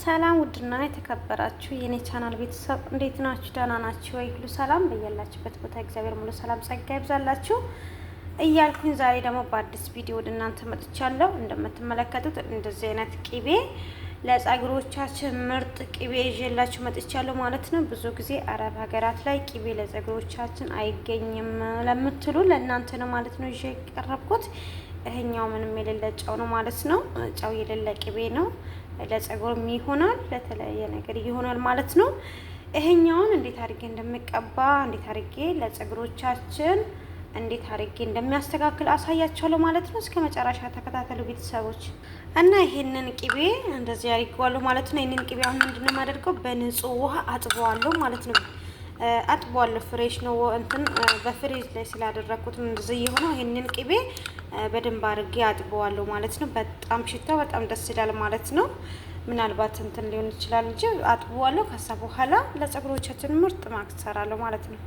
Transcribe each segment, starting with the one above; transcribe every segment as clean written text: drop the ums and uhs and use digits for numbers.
ሰላም ውድና የተከበራችሁ የኔ ቻናል ቤተሰብ እንዴት ናችሁ? ደህና ናችሁ ወይ? ሁሉ ሰላም በያላችሁበት ቦታ እግዚአብሔር ሙሉ ሰላም ጸጋ ይብዛላችሁ እያልኩኝ ዛሬ ደግሞ በአዲስ ቪዲዮ ወደ እናንተ መጥቻለሁ። እንደምትመለከቱት እንደዚህ አይነት ቂቤ ለጸጉሮቻችን ምርጥ ቂቤ ይዤላችሁ መጥቻለሁ ማለት ነው። ብዙ ጊዜ አረብ ሀገራት ላይ ቂቤ ለጸጉሮቻችን አይገኝም ለምትሉ ለእናንተ ነው ማለት ነው ይዤ የቀረብኩት። ይሄኛው ምንም የሌለ ጨው ነው ማለት ነው። ጨው የሌለ ቂቤ ነው። ለጸጉርም ይሆናል ለተለያየ ነገር ይሆናል ማለት ነው። ይሄኛውን እንዴት አድርጌ እንደምቀባ እንዴት አድርጌ ለጸጉሮቻችን እንዴት አድርጌ እንደሚያስተካክል አሳያችኋለሁ ማለት ነው። እስከ መጨረሻ ተከታተሉ ቤተሰቦች። እና ይሄንን ቂቤ እንደዚህ አድርጌዋለሁ ማለት ነው። ይሄንን ቂቤ አሁን ምንድነው የማደርገው በንጹህ ውሃ አጥበዋለሁ ማለት ነው። አጥበዋለሁ ፍሬሽ ነው እንትን በፍሬዝ ላይ ስላደረኩት እንደዚህ የሆነው ይሄንን ቂቤ በደንብ አድርጌ አጥበዋለሁ ማለት ነው። በጣም ሽታው በጣም ደስ ይላል ማለት ነው። ምናልባት እንትን ሊሆን ይችላል እንጂ አጥበዋለሁ። ከዛ በኋላ ለጸጉሮቻችን ምርጥ ማስክ እሰራለሁ ማለት ነው።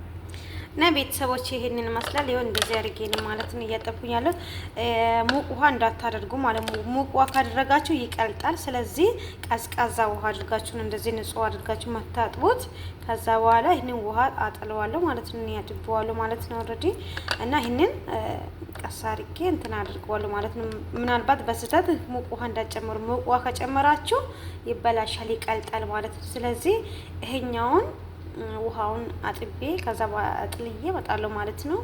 እና ቤተሰቦች ይሄንን ይመስላል። ይሄው እንደዚህ አድርጌ ነው ማለት ነው እያጠብኩኝ ያለው። ሙቅ ውሃ እንዳታደርጉ ማለት ነው። ሙቅ ውሃ ካደረጋችሁ ይቀልጣል። ስለዚህ ቀዝቃዛ ውሃ አድርጋችሁ እንደዚህ ንጹህ አድርጋችሁ መታጥቦት ከዛ በኋላ ይሄንን ውሃ አጥለዋለሁ ማለት ነው። ያጥበዋለሁ ማለት ነው ኦልሬዲ። እና ይሄንን ቀስ አድርጌ እንትን አድርገዋለሁ ማለት ነው። ምናልባት በስህተት ሙቅ ውሃ እንዳጨምሩ፣ ሙቅ ውሃ ከጨመራችሁ ይበላሻል፣ ይቀልጣል ማለት ነው። ስለዚህ ይሄኛውን ውሃውን አጥቤ ከዛ አጥልዬ እመጣለሁ ማለት ነው።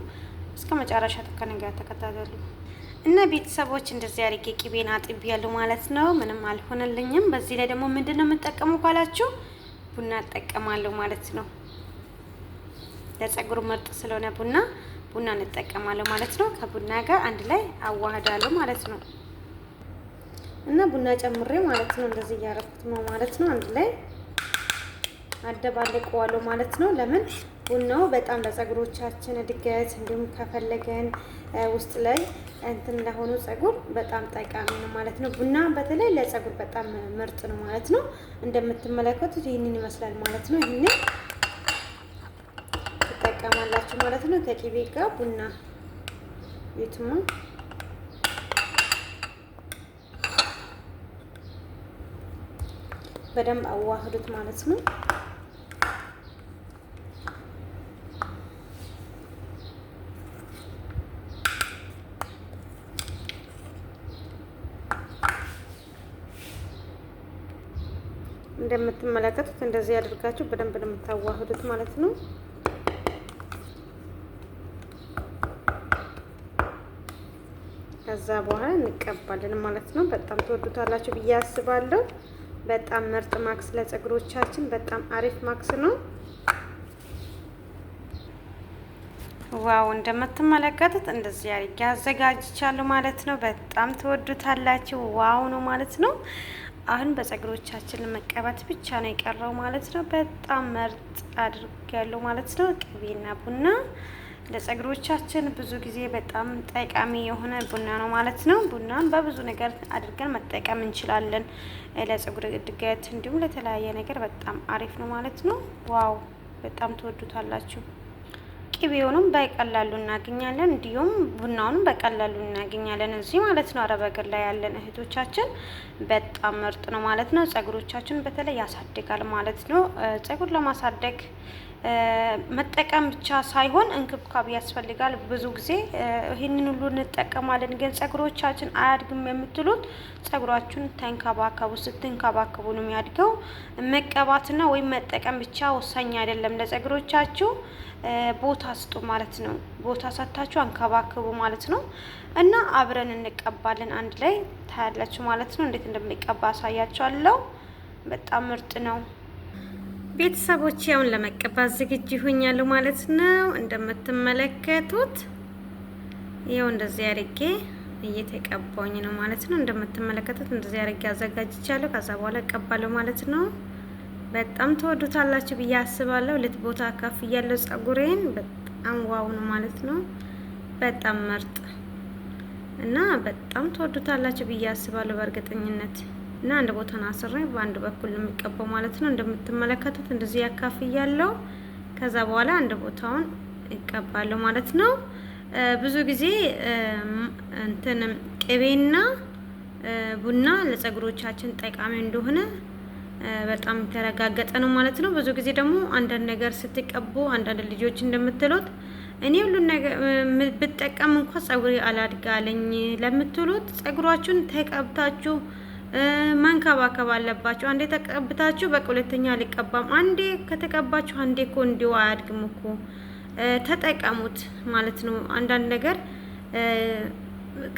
እስከ መጨረሻ ተከታተሉ ተከታተሉ። እና ቤተሰቦች እንደዚህ አድርጌ ቂቤን አጥቤ ያለው ማለት ነው። ምንም አልሆነልኝም። በዚህ ላይ ደግሞ ምንድነው የምጠቀመው ካላችሁ ቡና እጠቀማለሁ ማለት ነው። ለጸጉሩ ምርጥ ስለሆነ ቡና እንጠቀማለሁ ማለት ነው። ከቡና ጋር አንድ ላይ አዋህዳለሁ ማለት ነው። እና ቡና ጨምሬ ማለት ነው እንደዚህ እያረኩት ነው ማለት ነው። አንድ ላይ አደባለቀዋለሁ ማለት ነው። ለምን ቡናው በጣም ለጸጉሮቻችን እድገት እንዲሁም ከፈለገን ውስጥ ላይ እንትን ለሆኑ ጸጉር በጣም ጠቃሚ ነው ማለት ነው። ቡና በተለይ ለጸጉር በጣም ምርጥ ነው ማለት ነው። እንደምትመለከቱት ይህንን ይመስላል ማለት ነው። ይህንን ትጠቀማላችሁ ማለት ነው። ከቂቤ ጋር ቡና ቤቱማ በደንብ አዋህዱት ማለት ነው። እንደምትመለከቱት እንደዚህ ያደርጋችሁ በደንብ ነው የምታዋህዱት ማለት ነው። ከዛ በኋላ እንቀባለን ማለት ነው። በጣም ትወዱታላችሁ ብዬ አስባለሁ። በጣም ምርጥ ማክስ ለጸጉሮቻችን በጣም አሪፍ ማክስ ነው። ዋው እንደምትመለከቱት እንደዚህ አድርጌ አዘጋጅቻለሁ ማለት ነው። በጣም ትወዱታላችሁ። ዋው ነው ማለት ነው። አሁን በጸጉሮቻችን መቀባት ብቻ ነው የቀረው ማለት ነው። በጣም ምርጥ አድርጌያለሁ ማለት ነው። ቅቤና ቡና ለጸጉሮቻችን ብዙ ጊዜ በጣም ጠቃሚ የሆነ ቡና ነው ማለት ነው። ቡናን በብዙ ነገር አድርገን መጠቀም እንችላለን። ለጸጉር እድገት እንዲሁም ለተለያየ ነገር በጣም አሪፍ ነው ማለት ነው። ዋው በጣም ትወዱታላችሁ። ቅቤውንም በቀላሉ እናገኛለን፣ እንዲሁም ቡናውንም በቀላሉ እናገኛለን እዚህ ማለት ነው። አረብ ሀገር ላይ ያለን እህቶቻችን በጣም ምርጥ ነው ማለት ነው። ጸጉሮቻችን በተለይ ያሳድጋል ማለት ነው። ጸጉር ለማሳደግ መጠቀም ብቻ ሳይሆን እንክብካቤ ያስፈልጋል። ብዙ ጊዜ ይህንን ሁሉ እንጠቀማለን፣ ግን ጸጉሮቻችን አያድግም የምትሉት ጸጉራችሁን ተንከባከቡ። ስትንከባከቡ ነው የሚያድገው። መቀባትና ወይም መጠቀም ብቻ ወሳኝ አይደለም። ለጸጉሮቻችሁ ቦታ ስጡ ማለት ነው። ቦታ ሰጥታችሁ አንከባከቡ ማለት ነው። እና አብረን እንቀባለን አንድ ላይ ታያላችሁ ማለት ነው። እንዴት እንደሚቀባ አሳያችኋለሁ። በጣም ምርጥ ነው ቤተሰቦች። ያውን ለመቀባት ዝግጁ ሆኛለሁ ማለት ነው። እንደምትመለከቱት ይሄው እንደዚህ አድርጌ እየተቀባኝ ነው ማለት ነው። እንደምትመለከቱት እንደዚህ አድርጌ አዘጋጅቻለሁ። ከዛ በኋላ እቀባለሁ ማለት ነው። በጣም ተወዱታላችሁ ብዬ አስባለሁ። ቦታ ከፍ ያለው ጸጉሬን በጣም ዋው ነው ማለት ነው። በጣም ምርጥ እና በጣም ተወዱታላችሁ ብዬ አስባለሁ በእርግጠኝነት። እና አንድ ቦታ አስሬ በአንድ በኩል የሚቀባው ማለት ነው። እንደምትመለከቱት እንደዚህ ያካፍ ያለው ከዛ በኋላ አንድ ቦታውን ይቀባለሁ ማለት ነው። ብዙ ጊዜ እንትን ቅቤና ቡና ለጸጉሮቻችን ጠቃሚ እንደሆነ በጣም ተረጋገጠ ነው ማለት ነው። ብዙ ጊዜ ደግሞ አንዳንድ ነገር ስትቀቡ አንዳንድ ልጆች እንደምትሉት እኔ ሁሉን ነገር ብጠቀም እንኳን ጸጉሬ አላድጋለኝ ለምትሉት ጸጉራችሁን ተቀብታችሁ መንከባከብ አለባችሁ። አንዴ ተቀብታችሁ በቃ ሁለተኛ አልቀባም። አንዴ ከተቀባችሁ አንዴ እኮ እንዲሁ አያድግም እኮ ተጠቀሙት ማለት ነው። አንዳንድ ነገር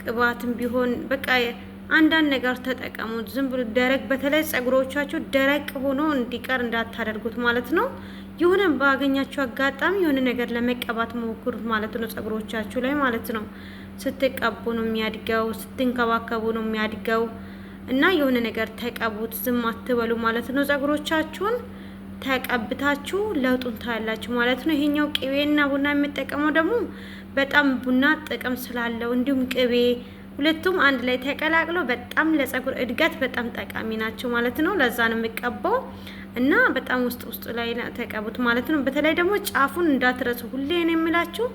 ቅባትም ቢሆን በቃ አንዳንድ ነገር ተጠቀሙት። ዝም ብሎ ደረቅ በተለይ ጸጉሮቻችሁ ደረቅ ሆኖ እንዲቀር እንዳታደርጉት ማለት ነው። የሆነ ባገኛችሁ አጋጣሚ የሆነ ነገር ለመቀባት ሞክሩት ማለት ነው። ጸጉሮቻችሁ ላይ ማለት ነው። ስትቀቡ ነው የሚያድገው፣ ስትንከባከቡ ነው የሚያድገው እና የሆነ ነገር ተቀቡት፣ ዝም አትበሉ ማለት ነው። ጸጉሮቻችሁን ተቀብታችሁ ለውጡን ታያላችሁ ማለት ነው። ይሄኛው ቅቤና ቡና የሚጠቀመው ደግሞ በጣም ቡና ጥቅም ስላለው እንዲሁም ቅቤ ሁለቱም አንድ ላይ ተቀላቅለው በጣም ለጸጉር እድገት በጣም ጠቃሚ ናቸው ማለት ነው። ለዛ ነው የሚቀባው እና በጣም ውስጥ ላይ ተቀቡት ማለት ነው። በተለይ ደግሞ ጫፉን እንዳትረሱ፣ ሁሌ ነው የምላችሁ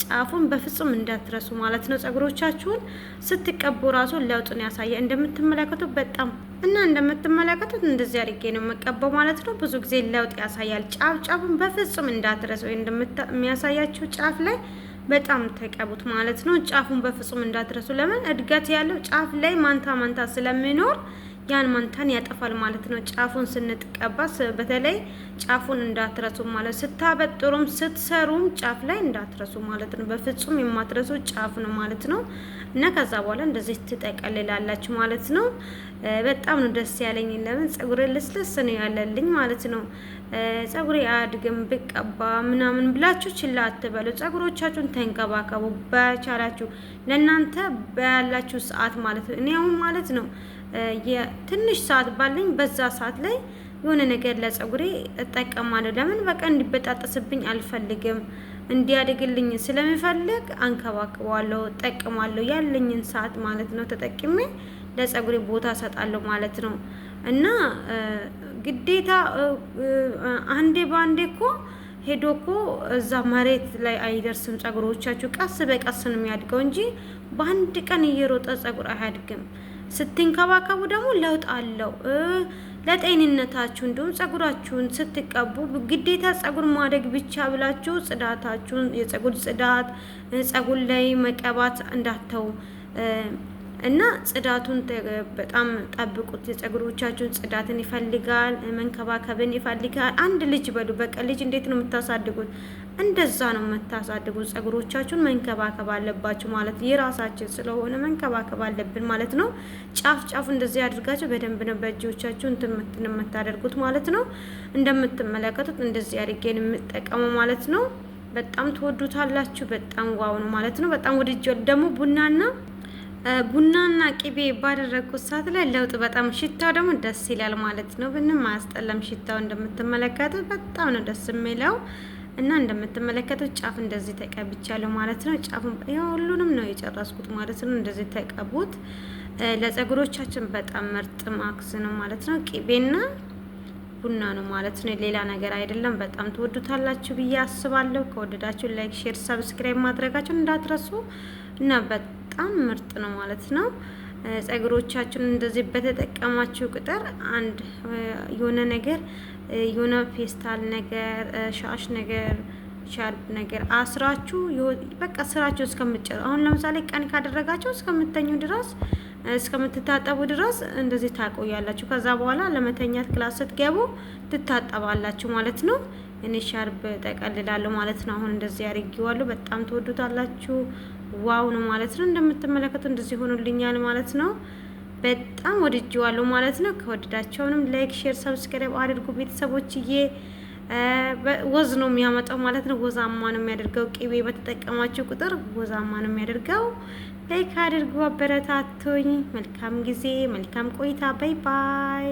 ጫፉን በፍጹም እንዳትረሱ ማለት ነው። ጸጉሮቻችሁን ስትቀቡ ራሱ ለውጡን ያሳያል። እንደምትመለከቱት በጣም እና እንደምትመለከቱት እንደዚህ አድርጌ ነው የምቀባው ማለት ነው። ብዙ ጊዜ ለውጥ ያሳያል። ጫፉን በፍጹም እንዳትረሱ። እንደሚያሳያችሁ ጫፍ ላይ በጣም ተቀቡት ማለት ነው። ጫፉን በፍጹም እንዳትረሱ። ለምን እድገት ያለው ጫፍ ላይ ማንታ ስለሚኖር ያን ማንታን ያጠፋል ማለት ነው። ጫፉን ስንጥቀባ በተለይ ጫፉን እንዳትረሱ ማለት ስታበጥሩም ስትሰሩም ጫፍ ላይ እንዳትረሱ ማለት ነው። በፍጹም የማትረሱ ጫፍ ነው ማለት ነው። እና ከዛ በኋላ እንደዚህ ትጠቀልላላችሁ ማለት ነው። በጣም ነው ደስ ያለኝ። ለምን ጸጉሬ ልስልስ ነው ያለልኝ ማለት ነው። ጸጉሬ አያድግም ብቀባ ምናምን ብላችሁ ችላ አትበሉ። ጸጉሮቻችሁን ተንከባከቡ በቻላችሁ ለእናንተ ባላችሁ ሰዓት ማለት ነው። እኔ አሁን ማለት ነው የትንሽ ሰዓት ባለኝ በዛ ሰዓት ላይ የሆነ ነገር ለጸጉሬ እጠቀማለሁ። ለምን በቃ እንዲበጣጠስብኝ አልፈልግም። እንዲያድግልኝ ስለሚፈልግ አንከባክባለሁ፣ እጠቀማለሁ ያለኝን ሰዓት ማለት ነው። ተጠቅሜ ለጸጉሬ ቦታ ሰጣለሁ ማለት ነው። እና ግዴታ አንዴ ባንዴ እኮ ሄዶ እኮ እዛ መሬት ላይ አይደርስም። ጸጉሮቻችሁ ቀስ በቀስ ነው የሚያድገው እንጂ በአንድ ቀን እየሮጠ ጸጉር አያድግም። ስትንከባከቡ ደግሞ ለውጥ አለው ለጤንነታችሁ። እንዲሁም ጸጉራችሁን ስትቀቡ ግዴታ ጸጉር ማደግ ብቻ ብላችሁ ጽዳታችሁን የጸጉር ጽዳት ጸጉር ላይ መቀባት እንዳተው እና ጽዳቱን በጣም ጠብቁት። የጸጉሮቻችሁን ጽዳትን ይፈልጋል፣ መንከባከብን ይፈልጋል። አንድ ልጅ በሉ በቃ ልጅ እንዴት ነው የምታሳድጉት? እንደዛ ነው የምታሳድጉት። ጸጉሮቻችሁን መንከባከብ አለባችሁ ማለት የራሳችን ስለሆነ መንከባከብ አለብን ማለት ነው። ጫፍ እንደዚህ አድርጋችሁ በደንብ ነው በእጆቻችሁ እንትን የምታደርጉት ማለት ነው። እንደምትመለከቱት እንደዚህ አድርጌን የምጠቀመው ማለት ነው። በጣም ትወዱታላችሁ። በጣም ዋው ነው ማለት ነው። በጣም ወድጄ ደግሞ ቡናና ቅቤ ባደረግኩት ሰዓት ላይ ለውጥ በጣም ሽታው ደግሞ ደስ ይላል ማለት ነው። ምንም አያስጠላም ሽታው። እንደምትመለከቱት በጣም ነው ደስ የሚለው እና እንደምትመለከቱት ጫፍ እንደዚህ ተቀብቻለሁ ማለት ነው። ጫፉን ሁሉንም ነው የጨረስኩት ማለት ነው። እንደዚህ ተቀቡት። ለጸጉሮቻችን በጣም ምርጥ ማክስ ነው ማለት ነው። ቅቤና ቡና ነው ማለት ነው። ሌላ ነገር አይደለም። በጣም ትወዱታላችሁ ብዬ አስባለሁ። ከወደዳችሁ ላይክ፣ ሼር፣ ሰብስክራይብ ማድረጋችሁን እንዳትረሱ እና በጣም ምርጥ ነው ማለት ነው። ጸጉሮቻችሁን እንደዚህ በተጠቀማችሁ ቁጥር አንድ የሆነ ነገር የሆነ ፌስታል ነገር ሻሽ ነገር ሻርፕ ነገር አስራችሁ በቃ ስራችሁ እስከምትጨርሱ አሁን ለምሳሌ ቀን ካደረጋችሁ እስከምትተኙ ድረስ እስከምትታጠቡ ድረስ እንደዚህ ታቆያላችሁ። ከዛ በኋላ ለመተኛት ክላስ ስትገቡ ትታጠባላችሁ ማለት ነው። እኔ ሻርፕ ጠቀልላለሁ ማለት ነው። አሁን እንደዚህ አድርጌዋለሁ። በጣም ትወዱታላችሁ። ዋው ነው ማለት ነው። እንደምትመለከቱ እንደዚህ ሆኖልኛል ማለት ነው። በጣም ወድጄዋለሁ ማለት ነው። ከወደዳቸውንም ላይክ፣ ሼር፣ ሰብስክራይብ አድርጉ ቤተሰቦችዬ። ወዝ ነው የሚያመጣው ማለት ነው። ወዛማ ነው የሚያደርገው። ቅቤ በተጠቀማችሁ ቁጥር ወዛማ ነው የሚያደርገው። ላይክ አድርጉ፣ አበረታቱኝ። መልካም ጊዜ፣ መልካም ቆይታ። ባይ ባይ።